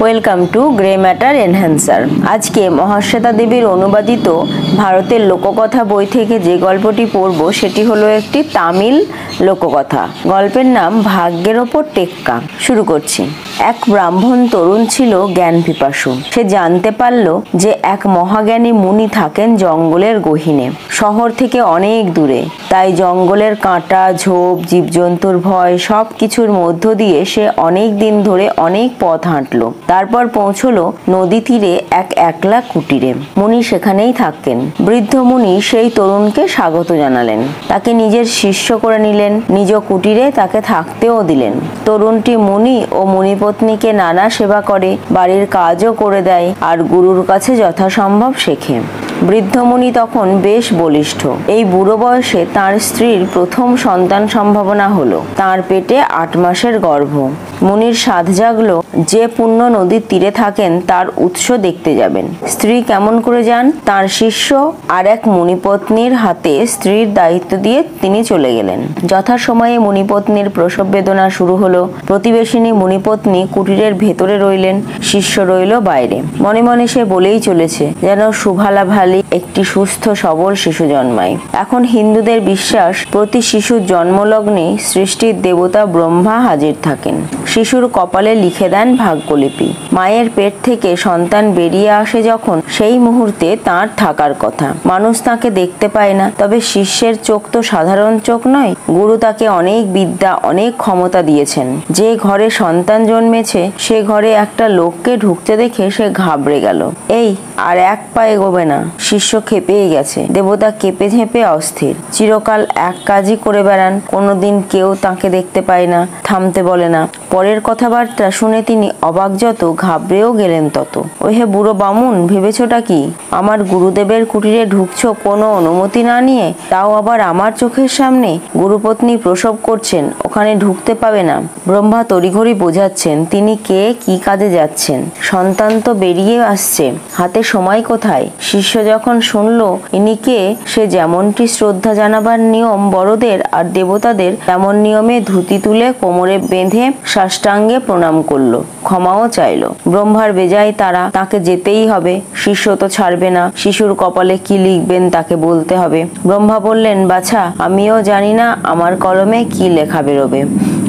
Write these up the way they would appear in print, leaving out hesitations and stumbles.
Welcome to grey matter enhancer. আজকে মহাশ্বেতা দেবীর অনুবাদিত ভারতের লোককথা বই থেকে যে গল্পটি পড়ব সেটি হলো একটি তামিল লোককথা। গল্পের নাম ভাগ্যের ওপর টেক্কা। শুরু করছি। এক ব্রাহ্মণ তরুণ ছিল জ্ঞান পিপাসু। সে জানতে পারল যে এক মহাজ্ঞানী মুনি থাকেন জঙ্গলের গহীনে, শহর থেকে অনেক দূরে। তাই জঙ্গলের কাঁটা, ঝোপ, জীবজন্তুর ভয় সব কিছুর মধ্য দিয়ে সে অনেক দিন ধরে অনেক পথ হাঁটলো। তারপর পৌঁছলো নদী তীরে এক একলা কুটিরে। মুনি সেখানেই থাকতেন। বৃদ্ধ মুনি সেই তরুণকে স্বাগত জানালেন, তাকে নিজের শিষ্য করে নিলেন, নিজ কুটিরে তাকে থাকতেও দিলেন। তরুণটি মুনি ও মুনিপত্নীকে নানা সেবা করে, বাড়ির কাজও করে দেয় আর গুরুর কাছে যথাসম্ভব শেখে। বৃদ্ধ মুনি তখন বেশ বলিষ্ঠ। এই বুড়ো বয়সে তার স্ত্রীর প্রথম সন্তান সম্ভাবনা হলো। তার পেটে 8 মাসের গর্ভ। মুনির সাধ জাগলো যে পুণ্য নদীর তীরে থাকেন তার উৎস দেখতে যাবেন। স্ত্রী কেমন করে যান? তার শিষ্য আর এক মুনিপত্নীর হাতে স্ত্রীর দায়িত্ব দিয়ে তিনি চলে গেলেন। যথাসময়ে মুনিপত্নীর প্রসব বেদনা শুরু হলো। প্রতিবেশিনী মুনিপত্নী কুটিরের ভেতরে রইলেন, শিষ্য রইল বাইরে। মনে মনে সে বলেই চলেছে, যেন শুভালা ভালি একটি সুস্থ সবল শিশু জন্মায়। এখন হিন্দুদের বিশ্বাস, প্রতি শিশুর জন্মলগ্নে সৃষ্টির দেবতা ব্রহ্মা হাজির থাকেন। শিশুর কপালে লিখে দেন ভাগ্যলিপি। মায়ের পেট থেকে সন্তান বেরিয়ে আসে যখন, সেই মুহূর্তে তার থাকার কথা। মানুষ তাকে দেখতে পায় না, তবে শিষ্যের চোখ তো সাধারণ চোখ নয়। গুরু তাকে অনেক বিদ্যা, অনেক ক্ষমতা দিয়েছেন। যে ঘরে সন্তান জন্মেছে সে ঘরে একটা লোককে ঢুকতে দেখে সে ঘাবড়ে গেল। এই আর এক পা এগোবে না। শিষ্য খেপেই গেছে। দেবতা কেঁপে ঝেঁপে অস্থির। চিরকাল এক কাজই করে বেড়ান, কোনোদিন কেউ তাকে দেখতে পায় না, থামতে বলে না। পরের কথাবার্তা শুনে তিনি অবাক যত, ঘাবড়েও গেলেন তত। ওই হে বুড়ো বামুন, ভেবেছোটা কি? আমার গুরুদেবের কুটিরে ঢুকছো কোনো অনুমতি না নিয়ে, তাও আবার আমার চোখের সামনে। গুরুপত্নী প্রসব করছেন, ওখানে ঢুকতে পাবে না। ব্রহ্মা তড়িঘড়ি বোঝাচ্ছেন তিনি কে, কি কাজে যাচ্ছেন। সন্তান তো বেরিয়ে আসছে, হাতে সময় কোথায়? শিষ্য যখন শুনলো ইনি কে, সে যেমনটি শ্রদ্ধা জানাবার নিয়ম বড়দের আর দেবতাদের, তেমন নিয়মে ধুতি তুলে কোমরে বেঁধে সাষ্টাঙ্গে প্রণাম করলো, ক্ষমাও চাইলো। ব্রহ্মার বেজায় তারা, তাকে যেতেই হবে। শিষ্য তো ছাড়বে না। শিশুর কপালে কি লিখবেন তাকে বলতে হবে। ব্রহ্মা বললেন, বাছা, আমিও জানি না আমার কলমে কি লেখা বেরোবে।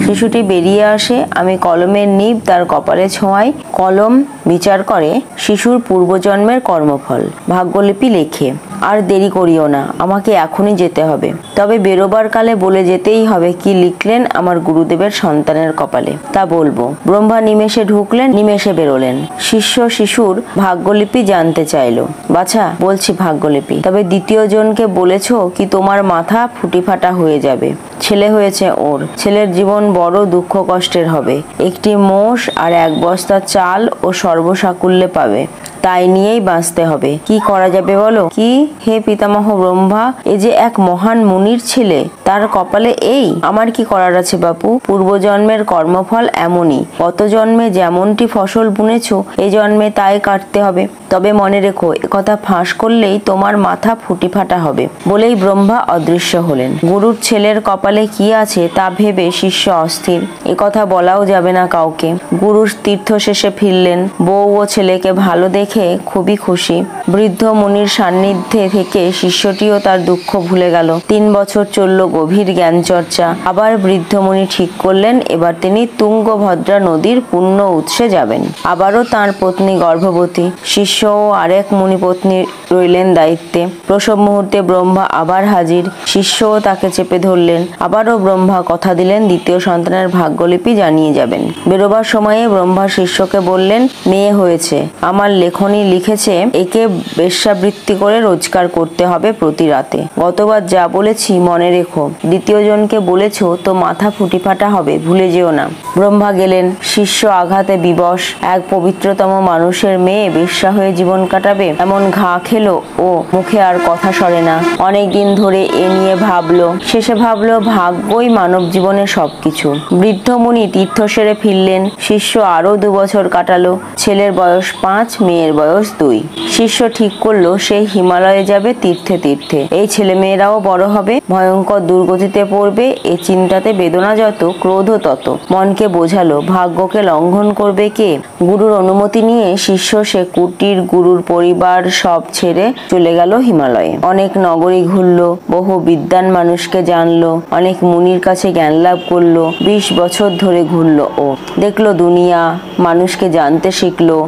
শিশুটি বেরিয়ে আসে, আমি কলমের নিব তার কপালে ছোঁয়াই। কলম বিচার করে শিশুর পূর্বজন্মের কর্মফল, ভাগ্যলিপি লেখে। আর দেরি করিও না, আমাকে এখনই যেতে হবে। তবে বেরোবার কালে বলে যেতেই হবে কি লিখলেন আমার গুরুদেবের সন্তানের কপালে, তা বলবো। ব্রহ্মা নিমেষে ঢুকলেন, নিমেষে বেরোলেন। শিষ্য শিশুর ভাগ্যলিপি জানতে চাইলো। বাছা, বলছি ভাগ্যলিপি, তবে দ্বিতীয় জনকে বলেছো কি তোমার মাথা ফুটিফাটা হয়ে যাবে? ছেলে হয়েছে ওর। ছেলের জীবন বড় দুঃখ কষ্টের হবে। একটি মোষ আর 1 বস্তা চাল ও সর্বসাকুল্যে পাবে, তাই নিয়েই বাঁচতে হবে। কি করা যাবে বলো? কি হে পিতামহ ব্রহ্মা, এ যে এক মহান মুনির ছেলে, তার কপালে এই? আমার কি করার আছে বাপু? পূর্বজন্মের কর্মফল এমনই। কত জন্মে যেমনটি ফসল বুনেছো, এ জন্মে তাই কাটতে হবে। তবে মনে রেখো, একথা ফাঁস করলেই তোমার মাথা ফুটিফাটা হবে। বলেই ব্রহ্মা অদৃশ্য হলেন। গুরুর ছেলের কপালে কি আছে তা ভেবে শিষ্য অস্থির। একথা বলাও যাবে না কাউকে। গুরুর তীর্থ শেষে ফিরলেন। বউ ও ছেলেকে ভালো দেখে খুবই খুশি। বৃদ্ধ মুনির সান্নিধ্যে থেকে শিষ্যটিও তার দুঃখ ভুলে গেল। 3 বছর চলল গভীর জ্ঞান চর্চা। আবার বৃদ্ধ মুনি ঠিক করলেন এবার তিনি তুঙ্গভদ্রা নদীর পুণ্য উৎসে যাবেন। আবারও তার পত্নী গর্ভবতী। শিষ্য ও আরেক মুনিপত্নী রইলেন দায়িত্বে। প্রসব মুহূর্তে ব্রহ্মা আবার হাজির। শিষ্যও তাকে চেপে ধরলেন। আবারও ব্রহ্মা কথা দিলেন দ্বিতীয় সন্তানের ভাগ্যলিপি জানিয়ে যাবেন। বেরোবার সময়ে ব্রহ্মা শিষ্যকে বললেন, মেয়ে হয়েছে। আমার লেখনী লিখেছে একে বেশ্যাবৃত্তি করে রোজগার করতে হবে প্রতি রাতে। গতবার যা বলেছি মনে রেখো। দ্বিতীয় জনকে বলেছো তো মাথা ফুটিফাটা হবে, ভুলে যেও না। ব্রহ্মা গেলেন। শিষ্য আঘাতে বিবশ। এক পবিত্রতম মানুষের মেয়ে বেশ্যা হয়ে জীবন কাটাবে, এমন ঘা খেলো ও মুখে আর কথা সরে না। অনেক দিন ধরে এ নিয়ে ভাবলো। শেষে ভাবলো ভাগ্যই মানব জীবনে সবকিছু। বৃদ্ধ মুনি তীর্থ সেরে ফিরলেন। শিষ্য আরো 2 বছর কাটালো। ছেলের বয়স 5, মেয়ের মেয়ের বয়স 2। শিষ্য ঠিক করলো সে হিমালয়ে যাবে তীর্থে তীর্থে। এই ছেলে মেয়েরাও বড় হবে, ভয়ঙ্কর দুর্গতিতে পড়বে। এ চিন্তাতে বেদনা যত, ক্রোধ তত। মনকে বোঝালো ভাগ্যকে লঙ্ঘন করবে কে। গুরুর অনুমতি নিয়ে শিষ্য সে কুটির, গুরুর পরিবার সব ছেড়ে চলে গেল হিমালয়ে। অনেক নগরী ঘুরলো, বহু বিদ্বান মানুষকে জানলো, অনেক মুনির কাছে জ্ঞান লাভ করলো। 20 বছর ধরে ঘুরলো ও। দেখলো দুনিয়া, মানুষকে জানতে শিখলো,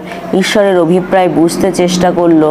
ঈশ্বরের অভিপ্রায় বুঝতে চেষ্টা করলো।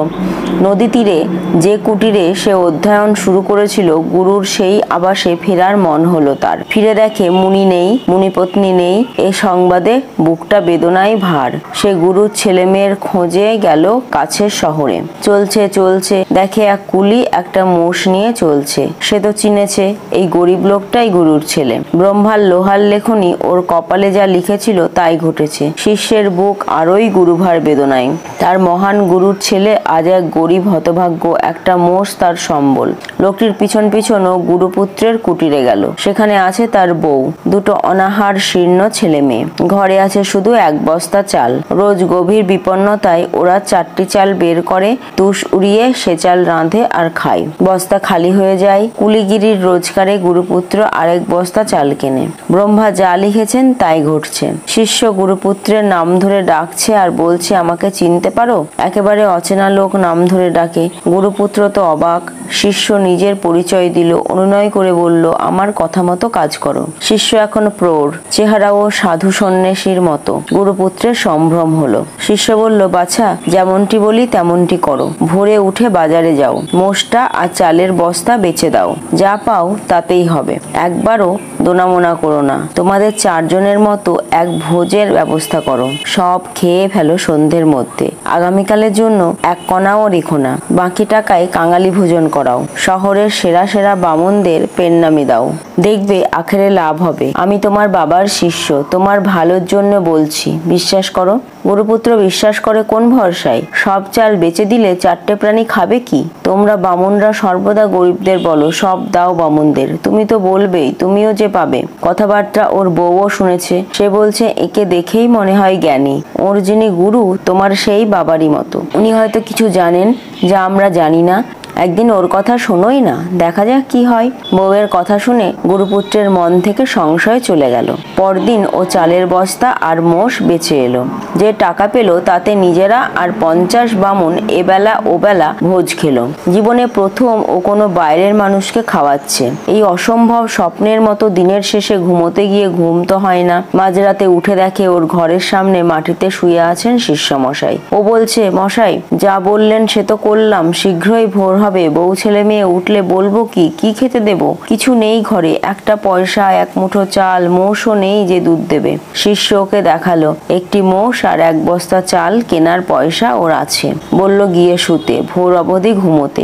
নদী তীরে যে কুটিরে সে অধ্যয়ন শুরু করেছিল, গুরুর সেই আবাসে ফেরার মন হলো তার। ফিরে দেখে মুনি নেই, মুনিপত্নী নেই। এ সংবাদে বুকটা বেদনায় ভার। সে গুরুর ছেলে মেয়ের খোঁজে গেল কাছের শহরে। চলছে চলছে, দেখে এক কুলি একটা মোষ নিয়ে চলছে। সে তো চিনেছে, এই গরিব লোকটাই গুরুর ছেলে। ব্রহ্মার লোহার লেখনী ওর কপালে যা লিখেছিল তাই ঘটেছে। শিষ্যের বুক আরোই গুরুভার বেদনায়। তার মহান গুরুর ছেলে আজ এক গরিব হতভাগ্য, একটা মোষ তার সম্বল। লোকটির পিছন পিছনও গুরুপুত্রের কুটিরে গেল। সেখানে আছে তার বউ, দুটো অনাহার শীর্ণ ছেলে মেয়ে। ঘরে আছে শুধু 1 বস্তা চাল। রোজ গভীর বিপন্নতায় ওরা 4টি চাল বের করে, তুষ উড়িয়ে সে চাল রাঁধে আর খায়। বস্তা খালি হয়ে যায়। কুলিগিরির রোজগারে গুরুপুত্র আরেক বস্তা চাল কেনে। ব্রহ্মা যা লিখেছেন তাই ঘটছে। শিষ্য গুরুপুত্রের নাম ধরে ডাকছে আর বলছে, আমাকে চিনতে পারো? একেবারে অচেনা লোক নাম ধরে ডাকে। গুরুপুত্র তো অবাক। শিষ্য নিজের পরিচয় দিল, অনুনয় করে বলল, আমার কথা মতো কাজ করো। শিষ্য এখন প্রৌঢ়, চেহারাও সাধু সন্ন্যাসীর মতো। গুরুপুত্রের সম্ভ্রম হলো। শিষ্য বলল, বাছা, যেমনটি বলি তেমনটি করো। ভোরে উঠে বাজারে যাও, মোষটা আর চালের বস্তা বেচে দাও। যা পাও তাতেই হবে। একবারও দোনামোনা করো না। তোমাদের 4 জনের মতো এক ভোজের ব্যবস্থা করো। সব খেয়ে ফেলো সন্ধ্যের মধ্যে। আগামীকালের জন্য 1 কণাও রেখো না। বাকি টাকায় কাঙালি ভোজন করাও। শহরের সেরা সেরা বামুনদের পেন্নামি দাও। দেখবে আখেরে লাভ হবে। আমি তোমার বাবার শিষ্য, তোমার ভালোর জন্য বলছি, বিশ্বাস করো। গুরুপুত্র বিশ্বাস করে কোন ভরসায়? সব চাল বেচে দিলে 4টে প্রাণী খাবে কি? তোমরা বামুনরা সর্বদা গরিবদের বলো, সব দাও বামুনদের। তুমি তো বলবেই, তুমিও যে পাবে। কথাবার্তা ওর বউও শুনেছে। সে বলছে, একে দেখেই মনে হয় জ্ঞানী। ওর যিনি গুরু তোমার সেই বাবারই মতো। উনি হয়তো কিছু জানেন যা আমরা জানি না। একদিন ওর কথা শোনোই না, দেখা যাক কি হয়। বউয়ের কথা শুনে গুরুপুত্রের মন থেকে সংশয় চলে গেল। পরদিন ও চালের বস্তা আর মোষ বেচে এলো। যে টাকা পেল তাতে নিজেরা আর 50 বামুন এবেলা ওবেলা ভোজ খেলো। জীবনে প্রথম ও কোনো বাইরের মানুষকে খাওয়াচ্ছে। এই অসম্ভব স্বপ্নের মতো দিনের শেষে ঘুমোতে গিয়ে ঘুম তো হয় না। মাঝরাতে উঠে দেখে ওর ঘরের সামনে মাটিতে শুয়ে আছেন শিষ্যমশাই। ও বলছে, মশাই, যা বললেন সে তো করলাম, শীঘ্রই ভোর হবে। বউ ছেলে মেয়ে উঠলে বলবো কি খেতে দেব? কিছু নেই ঘরে, 1টা পয়সা, 1 মুঠো চাল, মোষও নেই যে দুধ দেবে। শিষ্য ওকে দেখালো একটি মোষ আর 1 বস্তা চাল কেনার পয়সা ওর আছে। বলল, গিয়ে শুতে, ভোর অবধি ঘুমোতে,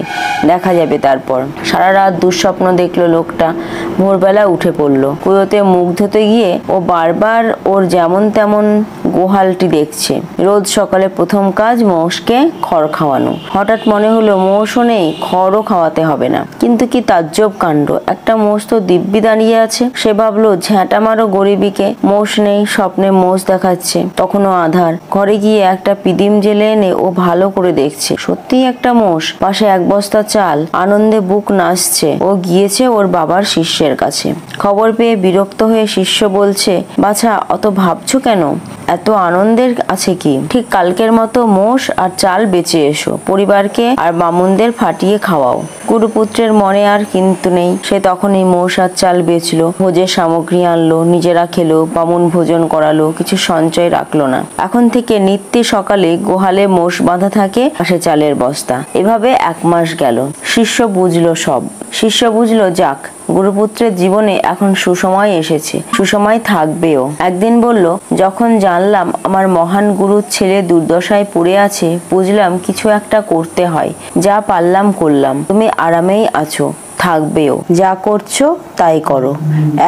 দেখা যাবে তারপর। সারা রাত দুঃস্বপ্ন দেখলো লোকটা। ভোরবেলা উঠে পড়লো। কুয়োতে মুখ ধুতে গিয়ে ও বারবার ওর যেমন তেমন গোহালটি দেখছে। রোজ সকালে প্রথম কাজ মোষকে খড় খাওয়ানো। হঠাৎ মনে হলো মোষও নেই, খড়ও খাওয়াতে হবে না। কিন্তু কি তাজ্জব কাণ্ড, একটা মোষ তো দিব্যি দাঁড়িয়ে আছে। সে ভাবলো, ঝ্যাঁটা মারো গরিবীকে। মোষ নেই, স্বপ্নে মোষ দেখাচ্ছে। তখনও আধার। ঘরে গিয়ে একটা পিদিম জেলে এনে ও ভালো করে দেখছে, সত্যিই একটা মোষ, পাশে 1 বস্তা চাল। আনন্দে বুক নাচছে। ও গিয়েছে ওর বাবার শিষ্যের কাছে। খবর পেয়ে বিরক্ত হয়ে শিষ্য বলছে, বাছা, অত ভাবছো কেন? এত আনন্দের আছে কি? ঠিক কালকের মতো মোষ আর চাল বেচে এসো, পরিবারকে আর বামুনদের ফাটিয়ে খাওয়াও। গুরুপুত্রের মনে আর কিন্তু নেই। সে তখনই মোষ আর চাল বেচলো, ভোজের সামগ্রী আনলো, নিজেরা খেলো, বামুন ভোজন করালো, কিছু সঞ্চয় রাখলো না। এখন থেকে নিত্য সকালে গোহালে মোষ বাঁধা থাকে, পাশে চালের বস্তা। এভাবে 1 মাস গেল। শিষ্য বুঝলো সব। শিষ্য বুঝলো, যাক, গুরুপুত্রের জীবনে এখন সুসময় এসেছে, সুসময় থাকবেও। একদিন বলল, যখন জানলাম আমার মহান গুরুর ছেলে দুর্দশায় পড়ে আছে, বুঝলাম কিছু একটা করতে হয়। যা পারলাম করলাম। তুমি আরামেই আছো, থাকবেও। যা করছো তাই করো,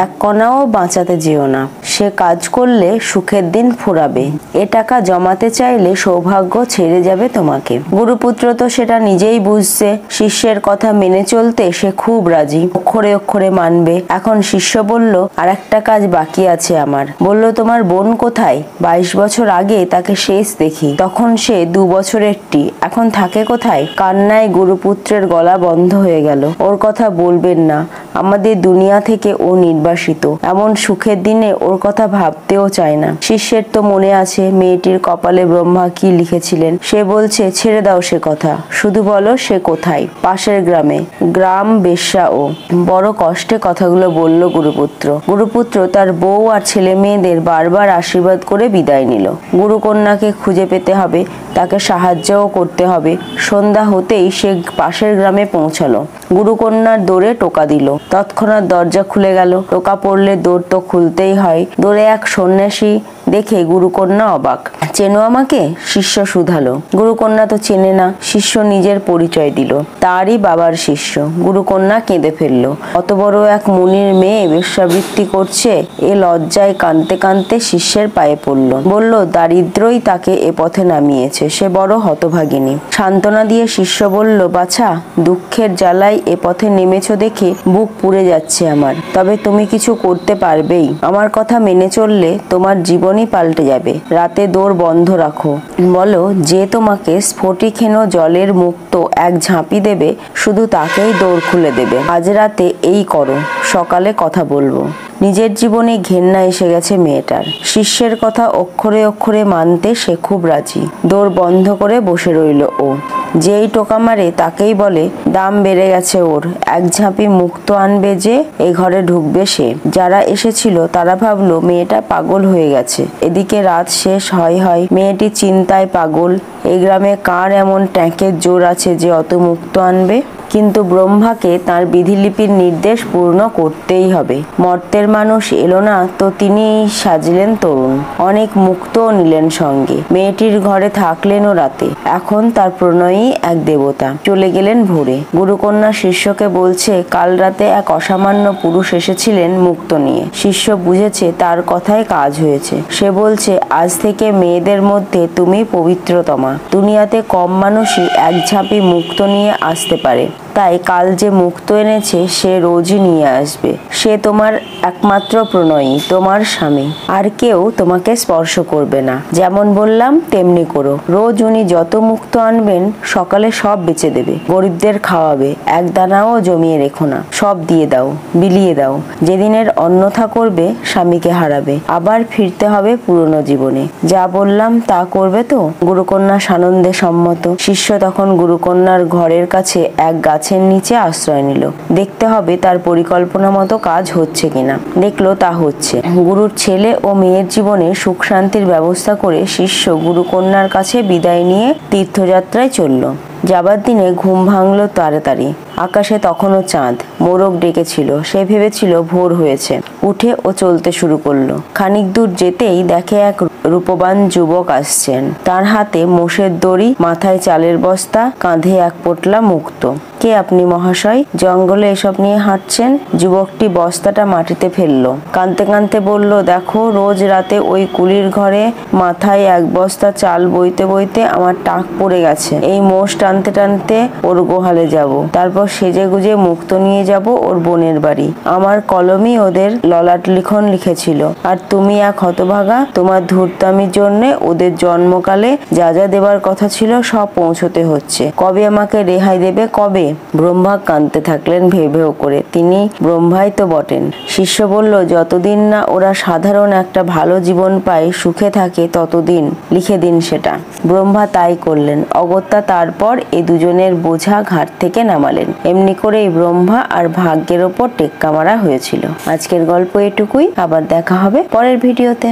এক কণাও বাঁচাতে যেও না। সে কাজ করলে সুখের দিন ফুরাবে। এ টাকা জমাতে চাইলে সৌভাগ্য ছেড়ে যাবে তোমাকে। গুরুপুত্র তো সেটা নিজেই বুঝছে। শিষ্যের কথা মেনে চলতে সে খুব রাজি, অক্ষরে অক্ষরে মানবে। এখন শিষ্য বলল, আর একটা কাজ বাকি আছে আমার। বলল, তোমার বোন কোথায়? 22 বছর আগে তাকে শেষ দেখি, তখন সে 2 বছরেরটি। এখন থাকে কোথায়? কান্নায় গুরুপুত্রের গলা বন্ধ হয়ে গেল। ওর কথা বলবেন না, আমাদের দুনিয়া থেকে ও নির্বাসিত। এমন সুখের দিনে ওর কথা ভাবতেও চায় না। শিষ্যের তো মনে আছে মেয়েটির কপালে ব্রহ্মা কি লিখেছিলেন। সে বলছে, ছেড়ে দাও সে কথা, শুধু বলো সে কোথায়। পাশের গ্রামে। গ্রাম বেশ্যা ও। বড় কষ্টে কথাগুলো বলল গুরুপুত্র। গুরুপুত্র তার বউ আর ছেলে মেয়েদের বারবার আশীর্বাদ করে বিদায় নিল। গুরুকন্যাকে খুঁজে পেতে হবে, তাকে সাহায্যও করতে হবে। সন্ধ্যা হতেই সে পাশের গ্রামে পৌঁছালো। গুরুকন্যার দৌড়ে টোকা দিল। তৎক্ষণাৎ দরজা খুলে গেল। টোকা পড়লে দৌড় তো খুলতেই হয়। দৌড়ে এক সন্ন্যাসী দেখে গুরুকন্যা অবাক। চেনো আমাকে? শিষ্য শুধালো। গুরুকন্যা তো চেনে না। শিষ্য নিজের পরিচয় দিল, তারই বাবার শিষ্য। গুরুকন্যা কেঁদে ফেলল। অত বড় এক মুনির মেয়ে বেশ্যাবৃত্তি করছে। এ লজ্জায় কাঁদতে কাঁদতে শিষ্যের পায়ে পড়ল। বলল, দারিদ্রই তাকে এ পথে নামিয়েছে, সে বড় হতভাগিনী। সান্ত্বনা দিয়ে শিষ্য বলল, বাছা, দুঃখের জ্বালায় এ পথে নেমেছো দেখে বুক পুড়ে যাচ্ছে আমার। তবে তুমি কিছু করতে পারবেই। আমার কথা মেনে চললে তোমার জীবনই পাল্টে যাবে। রাতে দৌড় বন্ধ রাখো। বলো, যে তোমাকে স্ফটিকহীন জলের মুক্ত এক ঝাঁপি দেবে, শুধু তাকেই দৌড় খুলে দেবে। আজ রাতে এই করো, সকালে কথা বলবো। নিজের জীবনে ঘেন্না এসে গেছে মেয়েটার। শিষ্যের কথা অক্ষরে অক্ষরে মানতে সে খুব রাজি। দৌড় বন্ধ করে বসে রইল ও। যেই টোকা মারে তাকেই বলে, দাম বেড়ে গেছে ওর। এক ঝাঁপি মুক্ত আনবে যে, এ ঘরে ঢুকবে সে। যারা এসেছিল তারা ভাবলো মেয়েটা পাগল হয়ে গেছে। এদিকে রাত শেষ হয়। মেয়েটি চিন্তায় পাগল। এই গ্রামে কার এমন ট্যাঁকের জোর আছে যে অত মুক্ত আনবে? কিন্তু ব্রহ্মাকে তার বিধিলিপির নির্দেশ পূর্ণ করতেই হবে। মর্তের মানুষ এলো না তো তিনি সাজলেন তরুণ। অনেক মুক্তও নিলেন সঙ্গে। মেয়েটির ঘরে থাকলেনও রাতে। এখন তার প্রণয়ী এক দেবতা। চলে গেলেন ভোরে। গুরুকন্যা শিষ্যকে বলছে, কাল রাতে এক অসামান্য পুরুষ এসেছিলেন মুক্ত নিয়ে। শিষ্য বুঝেছে তার কথায় কাজ হয়েছে। সে বলছে, আজ থেকে মেয়েদের মধ্যে তুমি পবিত্রতমা। দুনিয়াতে কম মানুষই এক ঝাঁপি মুক্ত নিয়ে আসতে পারে। তাই কাল যে মুক্ত এনেছে সে রোজই নিয়ে আসবে। সে তোমার একমাত্র প্রণয়ী, তোমার স্বামী। আর কেউ তোমাকে স্পর্শ করবে না। যেমন বললাম তেমনি করো। রোজ উনি যত মুক্ত আনবেন সকালে সব বেচে দেবে। গরিবদের খাওয়াবে। এক দানাও জমিয়ে রেখো না। সব দিয়ে দাও, বিলিয়ে দাও। যেদিনের অন্যথা করবে স্বামীকে হারাবে। আবার ফিরতে হবে পুরনো জীবনে। যা বললাম তা করবে তো? গুরুকন্যা সানন্দে সম্মত। শিষ্য তখন গুরুকন্যার ঘরের কাছে এক গাছের নিচে আশ্রয় নিল। দেখতে হবে তার পরিকল্পনা মতো কাজ হচ্ছে কিনা। দেখলো তা হচ্ছে। গুরুর ছেলে ও মেয়ের জীবনে সুখ শান্তির ব্যবস্থা করে শিষ্য গুরুকন্যার কাছে বিদায় নিয়ে তীর্থযাত্রায় চলল। যাবার দিনে ঘুম ভাঙল তাড়াতাড়ি। আকাশে তখনও চাঁদ। মোরগ ডেকেছিল। সে ভেবেছিল ভোর হয়েছে। উঠে ও চলতে শুরু করলো। খানিক দূর যেতেই দেখে এক রূপবান যুবক আসছেন। তার হাতে মোষের দড়ি, মাথায় চালের বস্তা, কাঁধে এক পোটলা মুক্ত। কে আপনি মহাশয়? জঙ্গলে এসব নিয়ে হাঁটছেন? যুবকটি বস্তাটা মাটিতে ফেললো। কাঁদতে কাঁদতে বলল, দেখো, রোজ রাতে ওই কুলির ঘরে মাথায় এক বস্তা চাল বইতে বইতে আমার টাক পড়ে গেছে। এই মোষ টানতে টানতে ওর গোহালে যাব। তারপর সেজে গুজে মুক্ত নিয়ে যাব ওর বোনের বাড়ি। আমার কলমই ওদের ললাট লিখন লিখেছিল। আর তুমি এক হতভাগা, তোমার ধূর্তামির জন্য ওদের জন্মকালে যা যা দেবার কথা ছিল সব পৌঁছতে হচ্ছে। কবে আমাকে রেহাই দেবে? কবে? ব্রহ্মা কাঁদতে থাকলেন ভেউ ভেউ করে। তিনি ব্রহ্মাই তো বটেন। শিষ্য বলল, যতদিন না ওরা সাধারণ একটা ভালো জীবন পায়, সুখে থাকে, ততদিন লিখে দিন সেটা। ব্রহ্মা তাই করলেন। অগত্যা তারপর এ দুজনের বোঝা ঘাট থেকে নামালেন। এমনি করেই ব্রহ্মা আর ভাগ্যের ওপর টেক্কা মারা হয়েছিল। আজকের গল্প এটুকুই। আবার দেখা হবে পরের ভিডিওতে।